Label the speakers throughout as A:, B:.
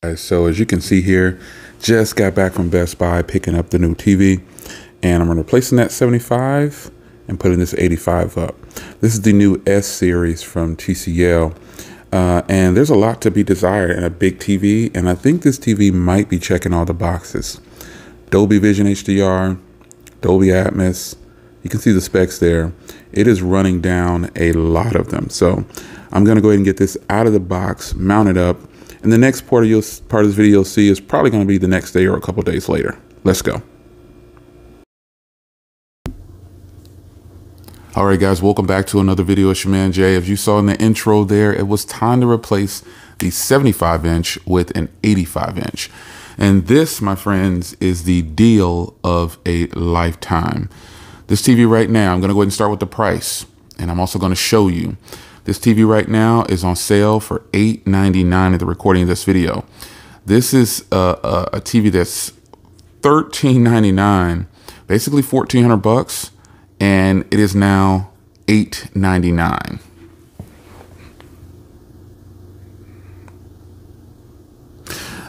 A: So as you can see here, just got back from Best Buy picking up the new TV, and I'm replacing that 75 and putting this 85 up. This is the new S series from TCL, and there's a lot to be desired in a big TV, and I think this TV might be checking all the boxes. Dolby Vision HDR, Dolby Atmos, you can see the specs there. It is running down a lot of them. So I'm gonna go ahead and get this out of the box, mount it up, and the next part of this video you'll see is probably gonna be the next day or a couple days later. Let's go. All right, guys, welcome back to another video. It's your man Jay. As you saw in the intro there, it was time to replace the 75-inch with an 85-inch. And this, my friends, is the deal of a lifetime. This TV right now, I'm gonna go ahead and start with the price, and I'm also gonna show you. This TV right now is on sale for $8.99 at the recording of this video. This is a TV that's $13.99, basically $1,400, and it is now $8.99.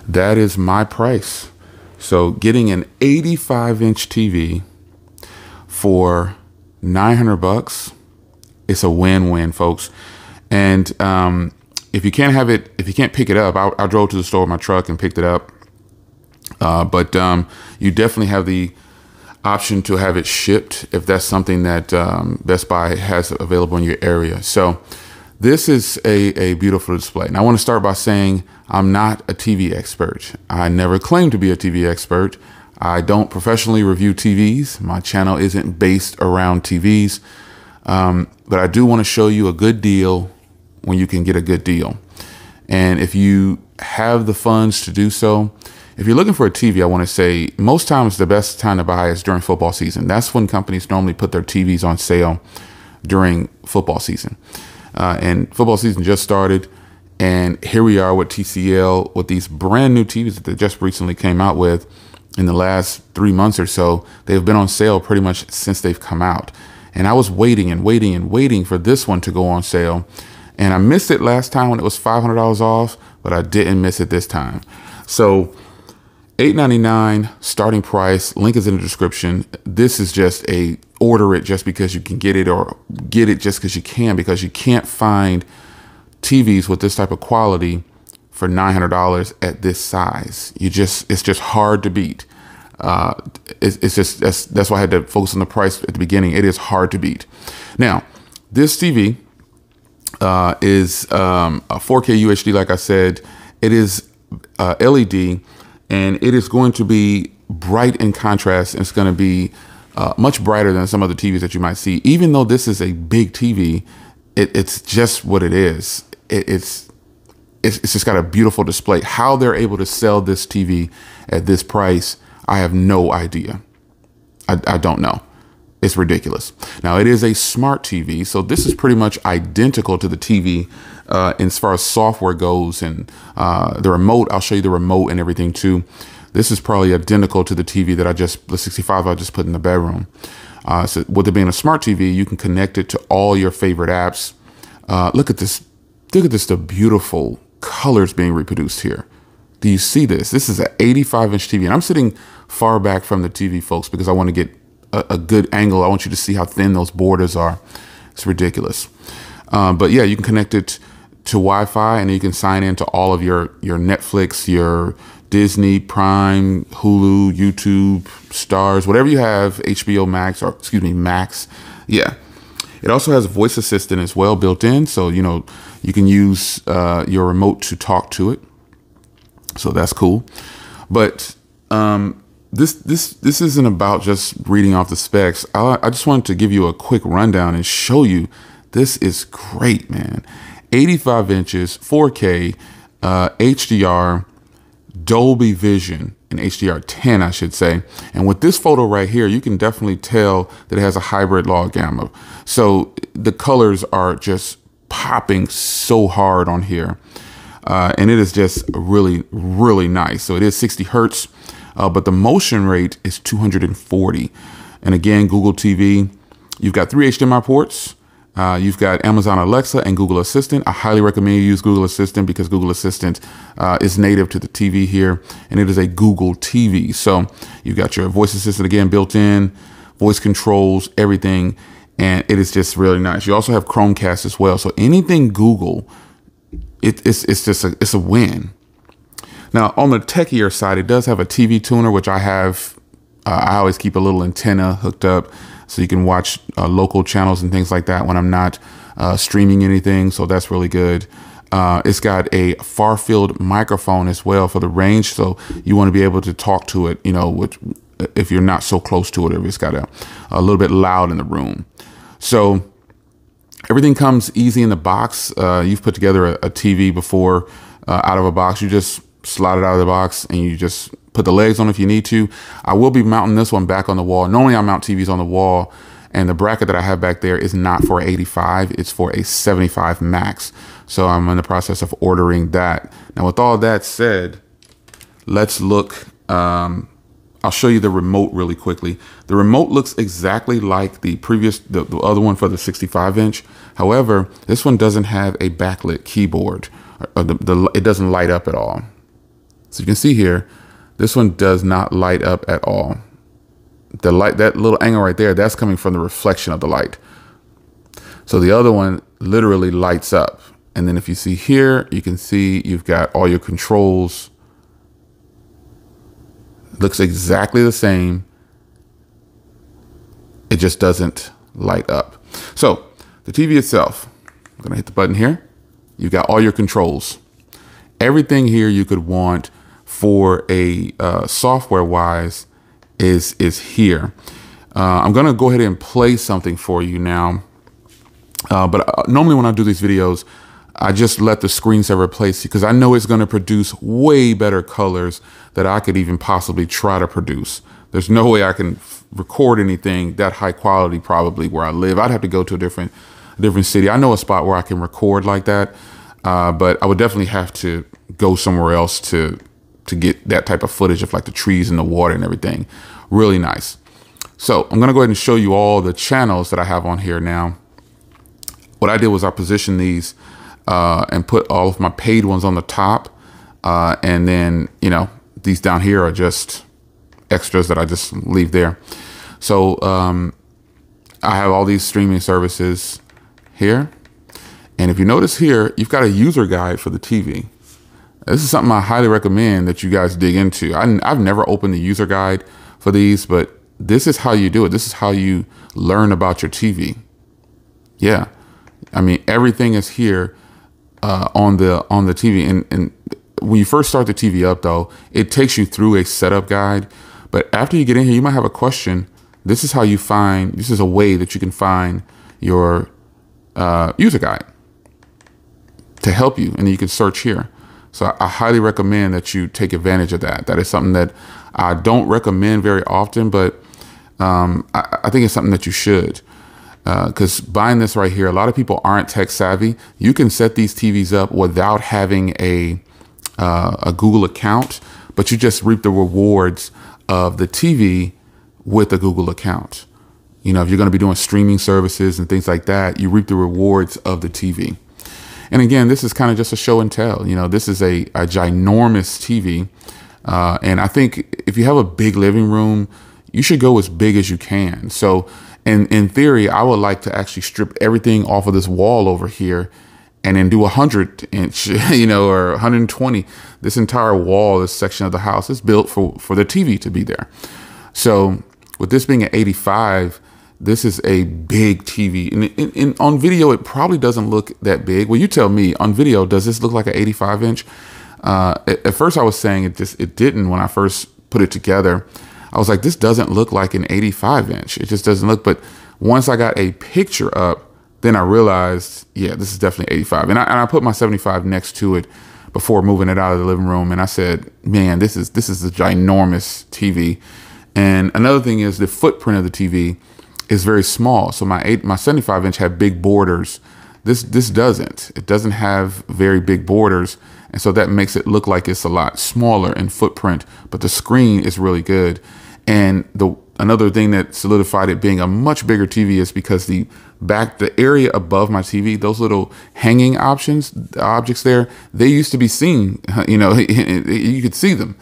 A: That is my price. So getting an 85-inch TV for $900, it's a win-win, folks. And if you can't have it, if you can't pick it up, I drove to the store with my truck and picked it up. But you definitely have the option to have it shipped if that's something that Best Buy has available in your area. So this is a beautiful display. Now I want to start by saying I'm not a TV expert. I never claimed to be a TV expert. I don't professionally review TVs. My channel isn't based around TVs. But I do want to show you a good deal when you can get a good deal. And if you have the funds to do so, if you're looking for a TV, I want to say most times the best time to buy is during football season. That's when companies normally put their TVs on sale during football season. And football season just started. And here we are with TCL with these brand new TVs that they just recently came out with in the last 3 months or so. They've been on sale pretty much since they've come out. And I was waiting and waiting and waiting for this one to go on sale. And I missed it last time when it was $500 off, but I didn't miss it this time. So $8.99 starting price, link is in the description. This is just a order it just because you can get it, or get it just because you can't find TVs with this type of quality for $900 at this size. It's just hard to beat. That's why I had to focus on the price at the beginning. It is hard to beat. Now, this TV is a 4K UHD, like I said. It is LED, and it is going to be bright in contrast. And it's going to be much brighter than some other TVs that you might see. Even though this is a big TV, it's just what it is. It's just got a beautiful display. How they're able to sell this TV at this price, I have no idea. I don't know. It's ridiculous. Now, it is a smart TV, so this is pretty much identical to the TV as far as software goes, and the remote. I'll show you the remote and everything too. This is probably identical to the TV that the 65 I just put in the bedroom. So with it being a smart TV, you can connect it to all your favorite apps. Look at this. Look at this, the beautiful colors being reproduced here. Do you see this? This is an 85-inch TV, and I'm sitting far back from the TV, folks, because I want to get a good angle. I want you to see how thin those borders are. It's ridiculous. But yeah, you can connect it to Wi-Fi, and you can sign into all of your Netflix, your Disney, Prime, Hulu, YouTube, Stars, whatever you have, HBO Max, or excuse me, Max. Yeah. It also has a voice assistant as well built in, so you can use your remote to talk to it. So that's cool. But this isn't about just reading off the specs. I just wanted to give you a quick rundown and show you this is great, man. 85 inches, 4K, HDR, Dolby Vision, and HDR 10, I should say. And with this photo right here, you can definitely tell that it has a hybrid log gamma. So the colors are just popping so hard on here. And it is just really, really nice. So it is 60 hertz, but the motion rate is 240. And again, Google TV, you've got 3 HDMI ports, You've got Amazon Alexa and Google Assistant. I highly recommend you use Google Assistant because Google Assistant is native to the TV here, and it is a Google TV. So you've got your voice assistant again built in, voice controls, everything, and it is just really nice. You also have Chromecast as well. So anything Google, it's a win. Now on the techier side, it does have a TV tuner, which I have. I always keep a little antenna hooked up so you can watch local channels and things like that when I'm not streaming anything. So that's really good. It's got a far field microphone as well for the range. So you want to be able to talk to it, you know, if you're not so close to it, or if it's got a little bit loud in the room. So everything comes easy in the box. You've put together a TV before out of a box. You just slide it out of the box and you just put the legs on if you need to. I will be mounting this one back on the wall. Normally I mount TVs on the wall, and the bracket that I have back there is not for 85, it's for a 75 max. So I'm in the process of ordering that. Now with all that said, let's look, I'll show you the remote really quickly. The remote looks exactly like the previous, the other one for the 65 inch. However, this one doesn't have a backlit keyboard. It doesn't light up at all. So you can see here, this one does not light up at all. The light, that little angle right there, that's coming from the reflection of the light. So the other one literally lights up. And then if you see here, you can see you've got all your controls. Looks exactly the same. It just doesn't light up. So the TV itself, I'm gonna hit the button here. You've got all your controls. Everything here you could want for a software wise is here. I'm gonna go ahead and play something for you now. But normally when I do these videos, I just let the screensaver play because I know it's gonna produce way better colors that I could even possibly try to produce. There's no way I can record anything that high quality probably where I live. I'd have to go to a different city. I know a spot where I can record like that, but I would definitely have to go somewhere else to get that type of footage of like the trees and the water and everything. Really nice. So I'm gonna go ahead and show you all the channels that I have on here now. What I did was I positioned these and put all of my paid ones on the top. And then, you know, these down here are just extras that I just leave there. So I have all these streaming services here. And if you notice here, you've got a user guide for the TV. This is something I highly recommend that you guys dig into. I've never opened the user guide for these, but this is how you do it. This is how you learn about your TV. Yeah, I mean, everything is here on the TV. And when you first start the TV up, though, it takes you through a setup guide. But after you get in here, you might have a question. This is how you find. This is a way that you can find your user guide to help you, and you can search here. So I highly recommend that you take advantage of that. That is something that I don't recommend very often, but I think it's something that you should. Because buying this right here, a lot of people aren't tech savvy. You can set these TVs up without having a Google account, but you just reap the rewards of the TV with a Google account. You know, if you're going to be doing streaming services and things like that, you reap the rewards of the TV. And again, this is kind of just a show and tell. You know, this is a ginormous TV. And I think if you have a big living room, you should go as big as you can. So in theory, I would like to actually strip everything off of this wall over here and then do 100 inch, you know, or 120. This entire wall, this section of the house is built for the TV to be there. So with this being an 85, this is a big TV. And on video, it probably doesn't look that big. Well, you tell me, on video, does this look like an 85 inch? At first I was saying it didn't when I first put it together. I was like, this doesn't look like an 85 inch. It just doesn't look. But once I got a picture up, then I realized, yeah, this is definitely 85. And I put my 75 next to it before moving it out of the living room. And I said, man, this is a ginormous TV. And another thing is the footprint of the TV is very small. So my 75 inch had big borders. This doesn't. It doesn't have very big borders. And so that makes it look like it's a lot smaller in footprint, but the screen is really good. And another thing that solidified it being a much bigger TV is because the area above my TV, those little hanging objects there, they used to be seen, you know, you could see them.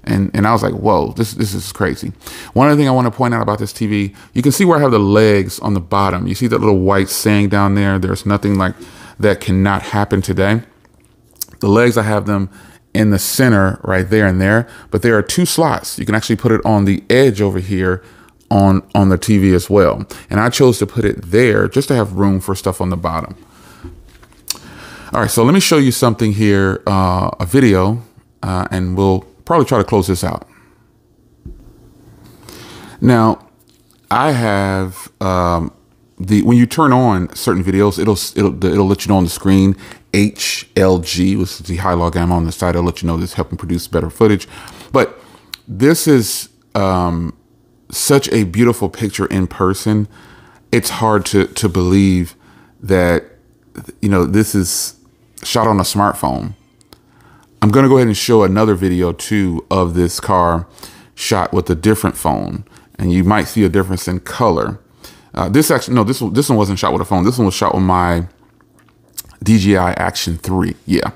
A: And I was like, whoa, this is crazy. One other thing I want to point out about this TV, you can see where I have the legs on the bottom. You see that little white saying down there? There's nothing like that cannot happen today. The legs, I have them in the center right there and there, but there are 2 slots. You can actually put it on the edge over here on the TV as well. And I chose to put it there just to have room for stuff on the bottom. All right, so let me show you something here, a video, and we'll probably try to close this out. Now, I have when you turn on certain videos, it'll let you know on the screen HLG, which is the high log gamma on the side. It'll let you know this helping produce better footage. But this is such a beautiful picture in person. It's hard to believe that, you know, this is shot on a smartphone. I'm going to go ahead and show another video too of this car shot with a different phone, and you might see a difference in color. This one wasn't shot with a phone. This one was shot with my DJI Action 3. Yeah.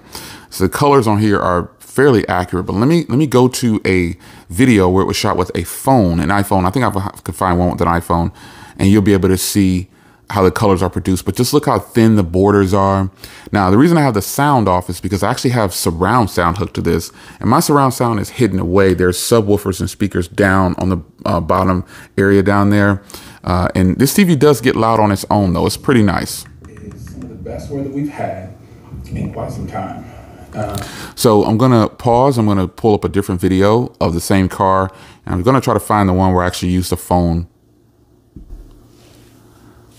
A: So the colors on here are fairly accurate, but let me go to a video where it was shot with a phone, an iPhone. I think I could find one with an iPhone, and you'll be able to see how the colors are produced. But just look how thin the borders are. Now, the reason I have the sound off is because I actually have surround sound hooked to this, and my surround sound is hidden away. There's subwoofers and speakers down on the bottom area down there. And this TV does get loud on its own, though. It's pretty nice. It is some of the best weather we've had in quite some time. So I'm going to pause. I'm going to pull up a different video of the same car, and I'm going to try to find the one where I actually used the phone.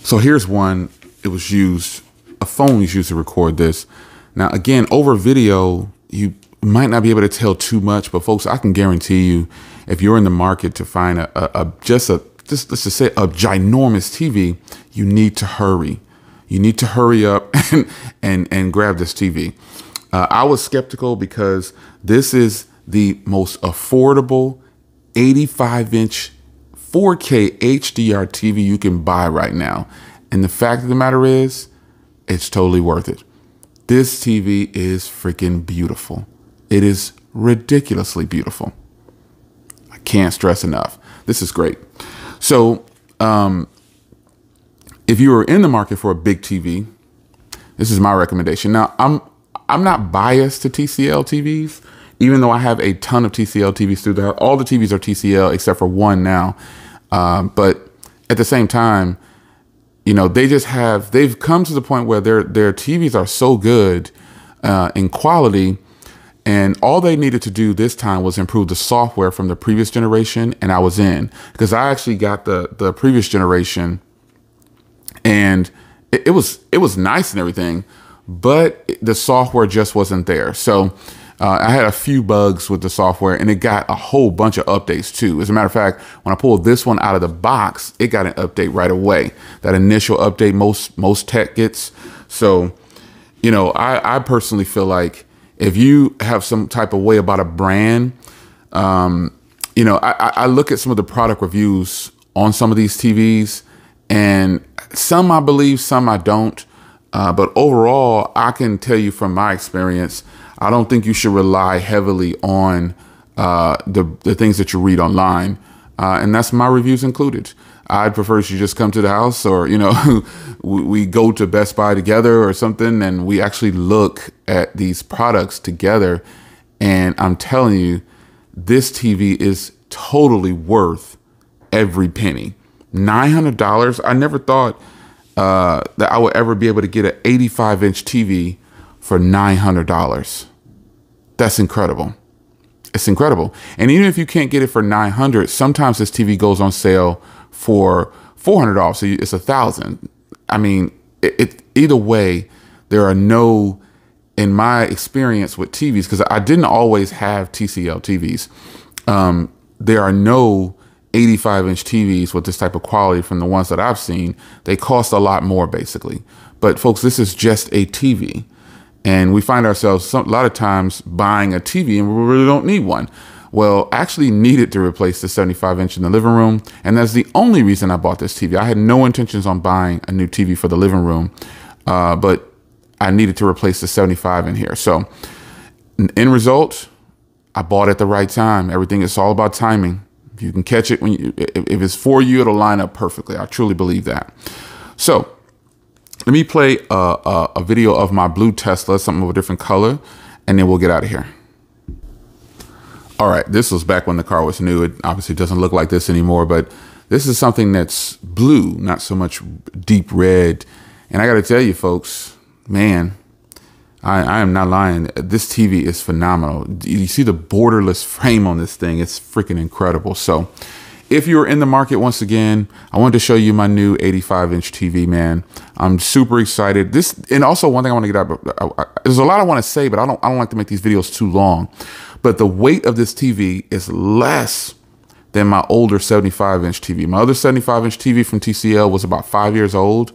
A: So here's one. It was used, a phone was used to record this. Now, again, over video, you might not be able to tell too much, but folks, I can guarantee you, if you're in the market to find let's just say a ginormous TV, you need to hurry. You need to hurry up and grab this TV. I was skeptical because this is the most affordable 85-inch 4K HDR TV you can buy right now. And the fact of the matter is, it's totally worth it. This TV is freaking beautiful. It is ridiculously beautiful. I can't stress enough. This is great. So if you are in the market for a big TV, this is my recommendation. Now, I'm not biased to TCL TVs, even though I have a ton of TCL TVs through there. All the TVs are TCL except for one now. But at the same time, you know, they've come to the point where their TVs are so good in quality, and all they needed to do this time was improve the software from the previous generation, and I was in, because I actually got the previous generation, and it was nice and everything, but the software just wasn't there. So I had a few bugs with the software, and it got a whole bunch of updates too. As a matter of fact, when I pulled this one out of the box, it got an update right away. That initial update most tech gets. So, you know, I personally feel like if you have some type of way about a brand, you know, I look at some of the product reviews on some of these TVs, and some I believe, some I don't. But overall, I can tell you from my experience, I don't think you should rely heavily on the things that you read online. And that's my reviews included. I'd prefer you just come to the house, or, you know, we go to Best Buy together or something, and we actually look at these products together. And I'm telling you, this TV is totally worth every penny. $900. I never thought that I would ever be able to get an 85-inch TV for $900. That's incredible. It's incredible. And even if you can't get it for $900, sometimes this TV goes on sale for $400. So it's $1,000. I mean, either way, there are no, in my experience with TVs, because I didn't always have TCL TVs, there are no 85-inch TVs with this type of quality from the ones that I've seen. They cost a lot more, basically. But folks, this is just a TV. And we find ourselves a lot of times buying a TV, and we really don't need one. Well, I actually needed to replace the 75-inch in the living room, and that's the only reason I bought this TV. I had no intentions on buying a new TV for the living room, but I needed to replace the 75 in here. So end result, I bought at the right time. Everything is all about timing. If you can catch it, if it's for you, it'll line up perfectly. I truly believe that. So let me play a video of my blue Tesla, something of a different color, and then we'll get out of here. All right, this was back when the car was new. It obviously doesn't look like this anymore, but this is something that's blue, not so much deep red. And I got to tell you, folks, man, I am not lying. This TV is phenomenal. You see the borderless frame on this thing. It's freaking incredible. So if you're in the market, once again, I wanted to show you my new 85-inch TV, man. I'm super excited. And also one thing I want to get out, there's a lot I want to say, but I don't like to make these videos too long. But the weight of this TV is less than my older 75-inch TV. My other 75-inch TV from TCL was about 5 years old.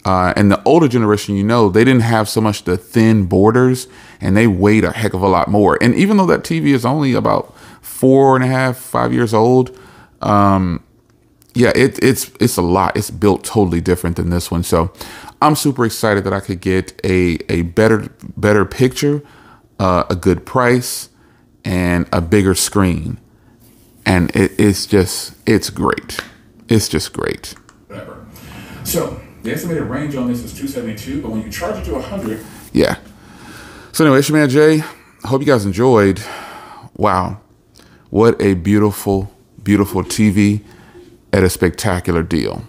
A: And the older generation, you know, they didn't have so much the thin borders, and they weighed a heck of a lot more. And even though that TV is only about 4.5, 5 years old, yeah, it's a lot. It's built totally different than this one. So I'm super excited that I could get a better picture, a good price, and a bigger screen. And it's great. It's just great. Whatever. So the estimated range on this is 272, but when you charge it to 100. Yeah. So anyway, it's your man Jay. I hope you guys enjoyed. Wow. What a beautiful, beautiful TV at a spectacular deal.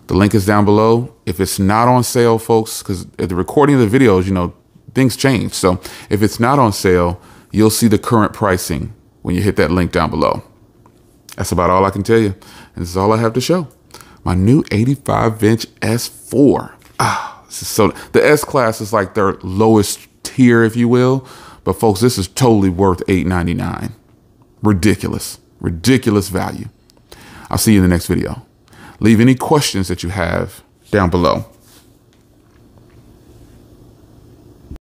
A: The link is down below. If it's not on sale, folks, because at the recording of the videos, you know, things change. So if it's not on sale, you'll see the current pricing when you hit that link down below. That's about all I can tell you. And this is all I have to show. My new 85-inch S4. This is so, the S-Class is like their lowest tier, if you will. But folks, this is totally worth $899. Ridiculous, ridiculous value. I'll see you in the next video. Leave any questions that you have down below.